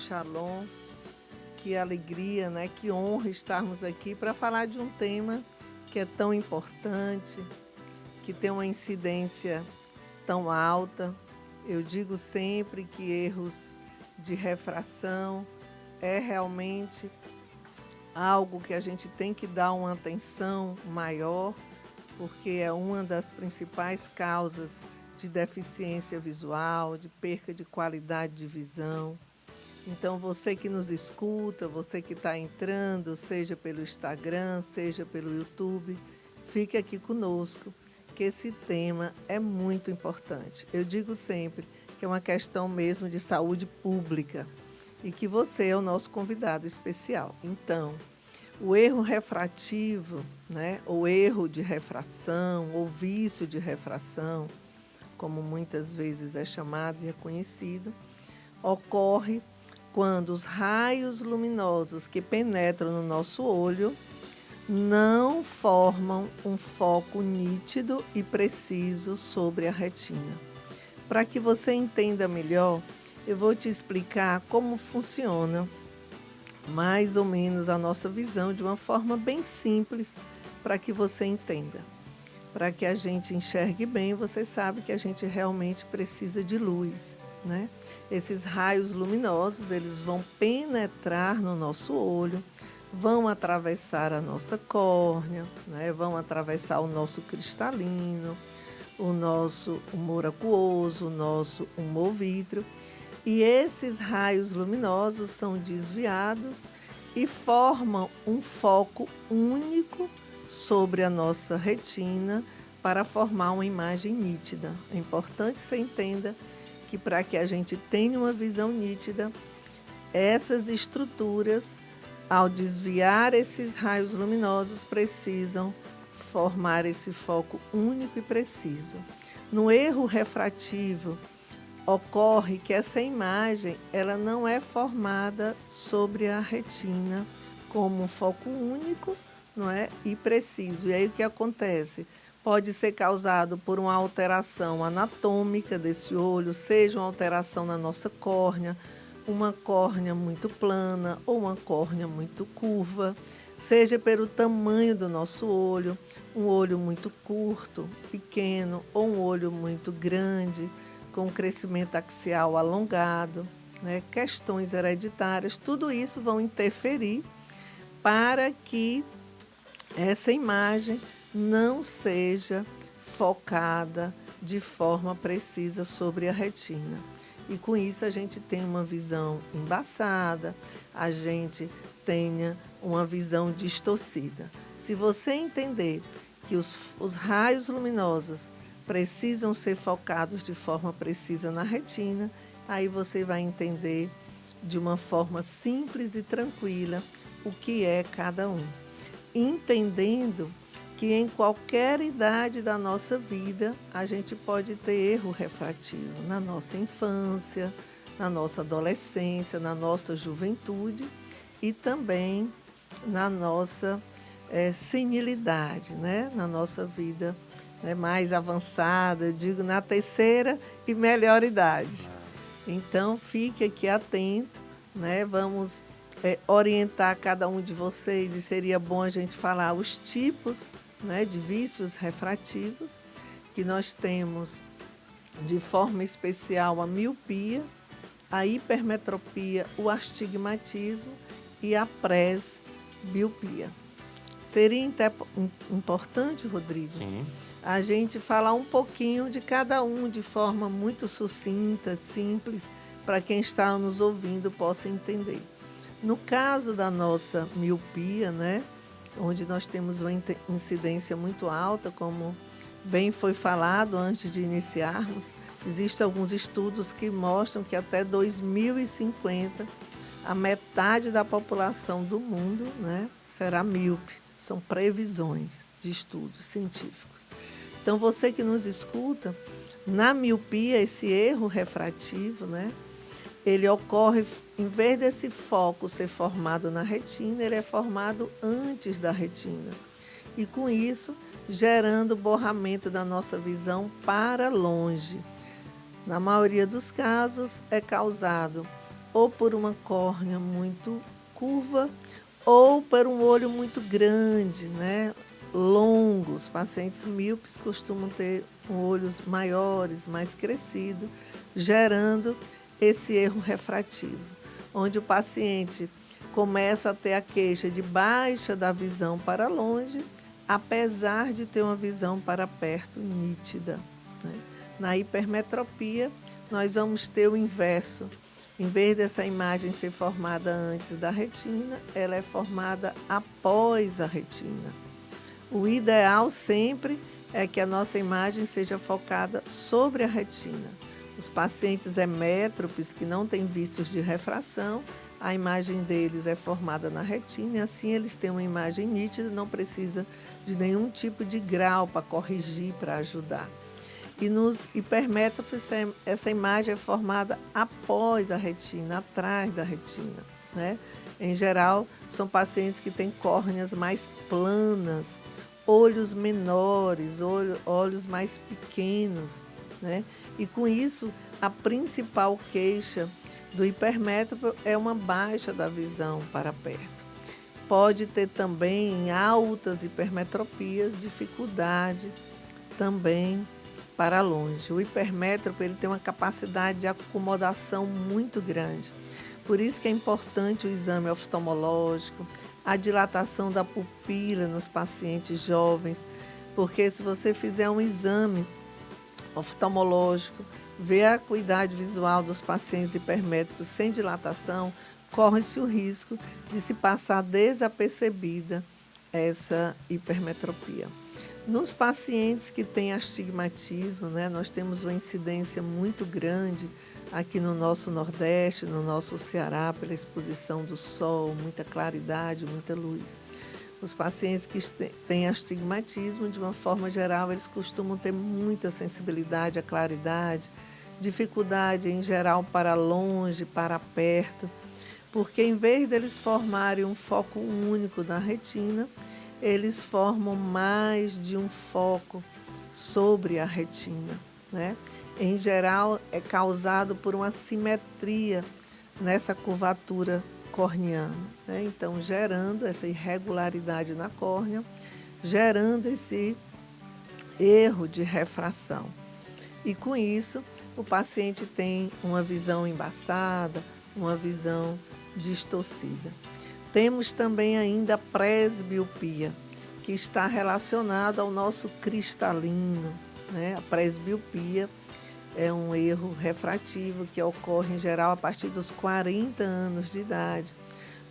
Shalom. Que alegria, né? Que honra estarmos aqui para falar de um tema que é tão importante, que tem uma incidência tão alta. Eu digo sempre que erros de refração é realmente algo que a gente tem que dar uma atenção maior, porque é uma das principais causas de deficiência visual, de perca de qualidade de visão. Então, você que nos escuta, você que está entrando, seja pelo Instagram, seja pelo YouTube, fique aqui conosco, que esse tema é muito importante. Eu digo sempre que é uma questão mesmo de saúde pública e que você é o nosso convidado especial. Então, o erro refrativo, né, ou erro de refração, ou vício de refração, como muitas vezes é chamado e é conhecido, ocorre quando os raios luminosos que penetram no nosso olho não formam um foco nítido e preciso sobre a retina. Para que você entenda melhor, eu vou te explicar como funciona mais ou menos a nossa visão de uma forma bem simples para que você entenda. Para que a gente enxergue bem, você sabe que a gente realmente precisa de luz, né? Esses raios luminosos, eles vão penetrar no nosso olho, vão atravessar a nossa córnea, né? Vão atravessar o nosso cristalino, o nosso humor aquoso, o nosso humor vítreo. E esses raios luminosos são desviados e formam um foco único sobre a nossa retina para formar uma imagem nítida. É importante que você entenda que para que a gente tenha uma visão nítida, essas estruturas, ao desviar esses raios luminosos, precisam formar esse foco único e preciso. No erro refrativo, ocorre que essa imagem ela não é formada sobre a retina como um foco único, não é? E preciso. E aí o que acontece? Pode ser causado por uma alteração anatômica desse olho, seja uma alteração na nossa córnea, uma córnea muito plana ou uma córnea muito curva, seja pelo tamanho do nosso olho, um olho muito curto, pequeno, ou um olho muito grande, com um crescimento axial alongado, né? Questões hereditárias, tudo isso vão interferir para que essa imagem não seja focada de forma precisa sobre a retina. E com isso a gente tem uma visão embaçada, a gente tenha uma visão distorcida. Se você entender que os raios luminosos precisam ser focados de forma precisa na retina, aí você vai entender de uma forma simples e tranquila o que é cada um. Entendendo que em qualquer idade da nossa vida a gente pode ter erro refrativo na nossa infância, na nossa adolescência, na nossa juventude e também na nossa senilidade, né? Na nossa vida mais avançada, eu digo na terceira e melhor idade. Então fique aqui atento, né? Vamos orientar cada um de vocês e seria bom a gente falar os tipos, né, de vícios refrativos que nós temos de forma especial a miopia, a hipermetropia, o astigmatismo e a presbiopia. Seria importante, Rodrigo, Sim. a gente falar um pouquinho de cada um de forma muito sucinta, simples, para quem está nos ouvindo possa entender. No caso da nossa miopia, né, onde nós temos uma incidência muito alta, como bem foi falado antes de iniciarmos, existem alguns estudos que mostram que até 2050 a metade da população do mundo, né, será míope. São previsões de estudos científicos. Então, você que nos escuta, na miopia, esse erro refrativo, né, ele ocorre, em vez desse foco ser formado na retina, ele é formado antes da retina. E com isso, gerando borramento da nossa visão para longe. Na maioria dos casos, é causado ou por uma córnea muito curva, ou por um olho muito grande, né? Longo. Os pacientes míopes costumam ter olhos maiores, mais crescidos, gerando esse erro refrativo, onde o paciente começa a ter a queixa de baixa da visão para longe, apesar de ter uma visão para perto nítida, né? Na hipermetropia, nós vamos ter o inverso. Em vez dessa imagem ser formada antes da retina, ela é formada após a retina. O ideal sempre é que a nossa imagem seja focada sobre a retina. Os pacientes hemétropes que não têm vícios de refração, a imagem deles é formada na retina e assim eles têm uma imagem nítida, não precisa de nenhum tipo de grau para corrigir, para ajudar. E nos hipermétropes, essa imagem é formada após a retina, atrás da retina, né? Em geral, são pacientes que têm córneas mais planas, olhos menores, olhos mais pequenos, né? E com isso, a principal queixa do hipermétrope é uma baixa da visão para perto. Pode ter também, em altas hipermetropias, dificuldade também para longe. O hipermétrope ele tem uma capacidade de acomodação muito grande. Por isso que é importante o exame oftalmológico, a dilatação da pupila nos pacientes jovens, porque se você fizer um exame oftalmológico, ver a acuidade visual dos pacientes hipermétropes sem dilatação, corre-se o risco de se passar desapercebida essa hipermetropia. Nos pacientes que têm astigmatismo, né, nós temos uma incidência muito grande aqui no nosso Nordeste, no nosso Ceará, pela exposição do sol, muita claridade, muita luz. Os pacientes que têm astigmatismo, de uma forma geral, eles costumam ter muita sensibilidade à claridade, dificuldade em geral para longe, para perto, porque em vez deles formarem um foco único na retina, eles formam mais de um foco sobre a retina, né? Em geral, é causado por uma simetria nessa curvatura corneana, né? Então, gerando essa irregularidade na córnea, gerando esse erro de refração. E com isso, o paciente tem uma visão embaçada, uma visão distorcida. Temos também ainda a presbiopia, que está relacionada ao nosso cristalino, né? A presbiopia é um erro refrativo que ocorre em geral a partir dos 40 anos de idade,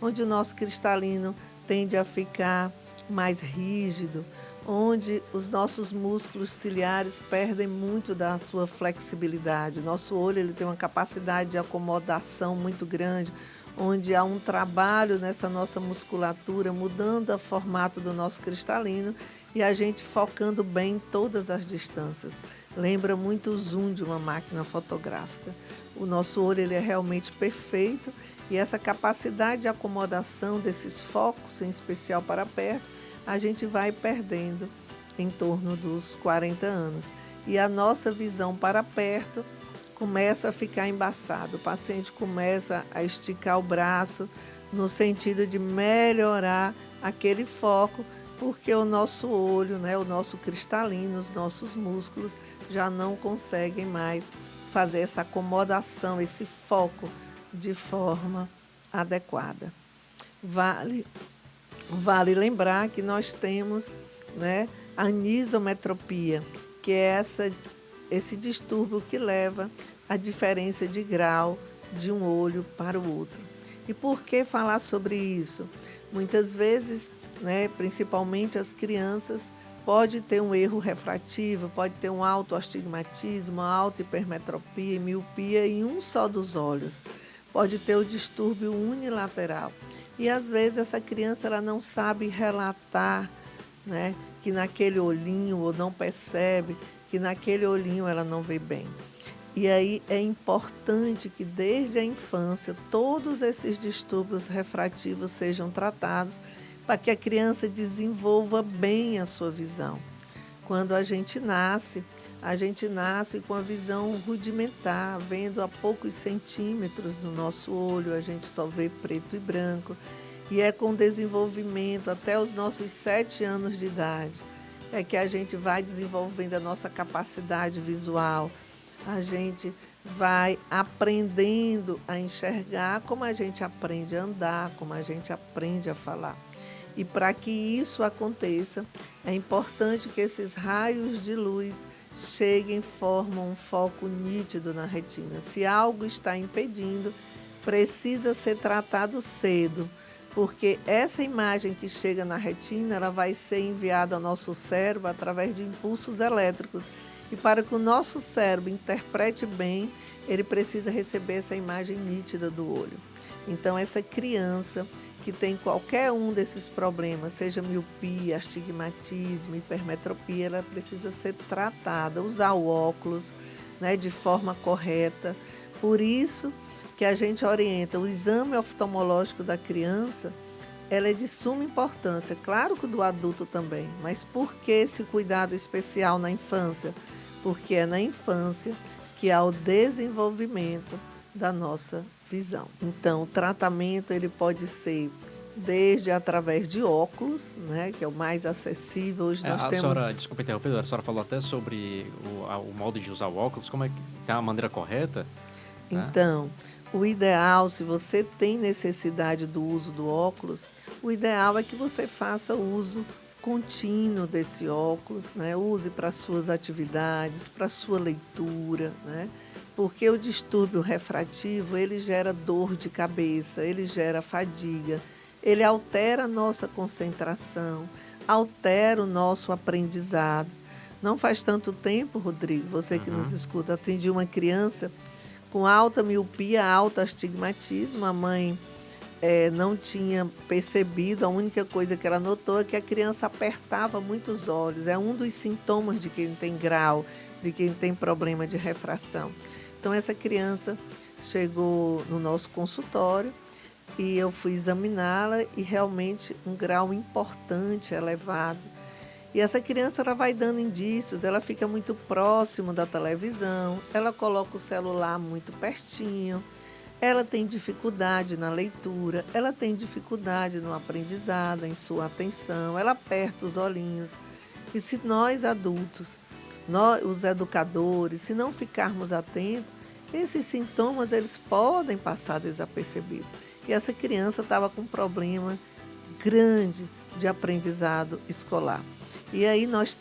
onde o nosso cristalino tende a ficar mais rígido, onde os nossos músculos ciliares perdem muito da sua flexibilidade. Nosso olho ele tem uma capacidade de acomodação muito grande, onde há um trabalho nessa nossa musculatura, mudando o formato do nosso cristalino e a gente focando bem em todas as distâncias. Lembra muito o zoom de uma máquina fotográfica. O nosso olho ele é realmente perfeito e essa capacidade de acomodação desses focos, em especial para perto, a gente vai perdendo em torno dos 40 anos. E a nossa visão para perto começa a ficar embaçado. O paciente começa a esticar o braço no sentido de melhorar aquele foco, porque o nosso olho, né, o nosso cristalino, os nossos músculos já não conseguem mais fazer essa acomodação, esse foco de forma adequada. Vale lembrar que nós temos, né, a anisometropia, que é esse distúrbio que leva à diferença de grau de um olho para o outro. E por que falar sobre isso? Muitas vezes, né, principalmente as crianças, pode ter um erro refrativo, pode ter um alto astigmatismo, uma alta hipermetropia e miopia em um só dos olhos. Pode ter o distúrbio unilateral. E às vezes essa criança ela não sabe relatar, né, que naquele olhinho, ou não percebe que naquele olhinho ela não vê bem. E aí é importante que desde a infância todos esses distúrbios refrativos sejam tratados para que a criança desenvolva bem a sua visão. Quando a gente nasce, A gente nasce com a visão rudimentar, vendo a poucos centímetros do nosso olho, a gente só vê preto e branco. E é com o desenvolvimento até os nossos 7 anos de idade, é que a gente vai desenvolvendo a nossa capacidade visual, a gente vai aprendendo a enxergar, como a gente aprende a andar, como a gente aprende a falar. E para que isso aconteça, é importante que esses raios de luz cheguem e formam um foco nítido na retina. Se algo está impedindo, precisa ser tratado cedo, porque essa imagem que chega na retina, ela vai ser enviada ao nosso cérebro através de impulsos elétricos. E para que o nosso cérebro interprete bem, ele precisa receber essa imagem nítida do olho. Então, essa criança que tem qualquer um desses problemas, seja miopia, astigmatismo, hipermetropia, ela precisa ser tratada, usar o óculos, né, de forma correta. Por isso que a gente orienta o exame oftalmológico da criança, ela é de suma importância, claro que do adulto também, mas por que esse cuidado especial na infância? Porque é na infância que há o desenvolvimento da nossa visão. Então, o tratamento ele pode ser desde através de óculos, né, que é o mais acessível. Hoje nós A temos... senhora, desculpa interromper, a senhora falou até sobre o modo de usar o óculos, como é que tem a maneira correta, né? Então, o ideal, se você tem necessidade do uso do óculos, o ideal é que você faça o uso contínuo desse óculos, né? Use para suas atividades, para sua leitura, né? Porque o distúrbio refrativo, ele gera dor de cabeça, ele gera fadiga, ele altera a nossa concentração, altera o nosso aprendizado. Não faz tanto tempo, Rodrigo, você que nos escuta, atendi uma criança com alta miopia, alto astigmatismo. A mãe não tinha percebido, a única coisa que ela notou é que a criança apertava muito os olhos. É um dos sintomas de quem tem grau, de quem tem problema de refração. Então, essa criança chegou no nosso consultório e eu fui examiná-la e realmente um grau importante, elevado. E essa criança ela vai dando indícios, ela fica muito próximo da televisão, ela coloca o celular muito pertinho, ela tem dificuldade na leitura, ela tem dificuldade no aprendizado, em sua atenção, ela aperta os olhinhos. E se nós adultos, nós, os educadores, se não ficarmos atentos, esses sintomas eles podem passar desapercebidos. E essa criança estava com um problema grande de aprendizado escolar. E aí nós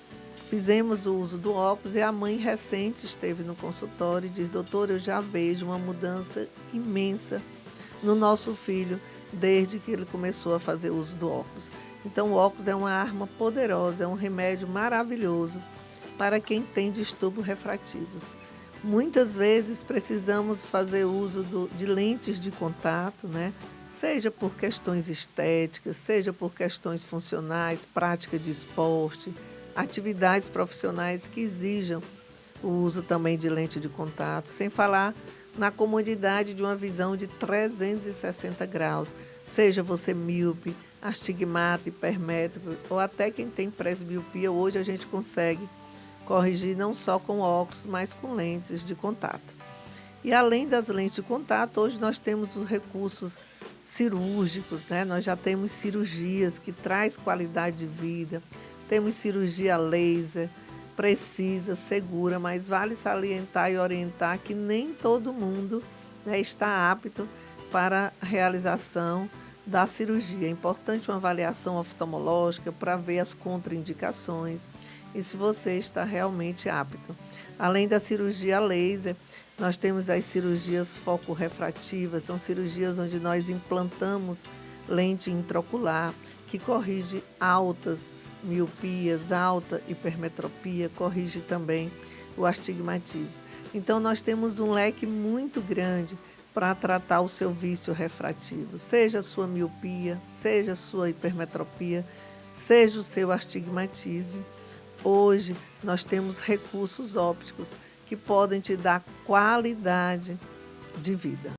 fizemos o uso do óculos e a mãe recente esteve no consultório e disse: doutor, eu já vejo uma mudança imensa no nosso filho desde que ele começou a fazer uso do óculos. Então o óculos é uma arma poderosa, é um remédio maravilhoso para quem tem distúrbios refrativos. Muitas vezes precisamos fazer uso de lentes de contato, né? Seja por questões estéticas, seja por questões funcionais, prática de esporte, atividades profissionais que exijam o uso também de lente de contato, sem falar na comodidade de uma visão de 360 graus, seja você míope, astigmata, hipermétrope, ou até quem tem presbiopia, hoje a gente consegue corrigir não só com óculos, mas com lentes de contato. E além das lentes de contato, hoje nós temos os recursos cirúrgicos, né? Nós já temos cirurgias que traz qualidade de vida, temos cirurgia laser, precisa, segura, mas vale salientar e orientar que nem todo mundo, né, está apto para a realização da cirurgia. É importante uma avaliação oftalmológica para ver as contraindicações e se você está realmente apto. Além da cirurgia laser, nós temos as cirurgias focorefrativas, são cirurgias onde nós implantamos lente intraocular, que corrige altas miopias, alta hipermetropia, corrige também o astigmatismo. Então, nós temos um leque muito grande para tratar o seu vício refrativo, seja a sua miopia, seja a sua hipermetropia, seja o seu astigmatismo. Hoje, nós temos recursos ópticos que podem te dar qualidade de vida.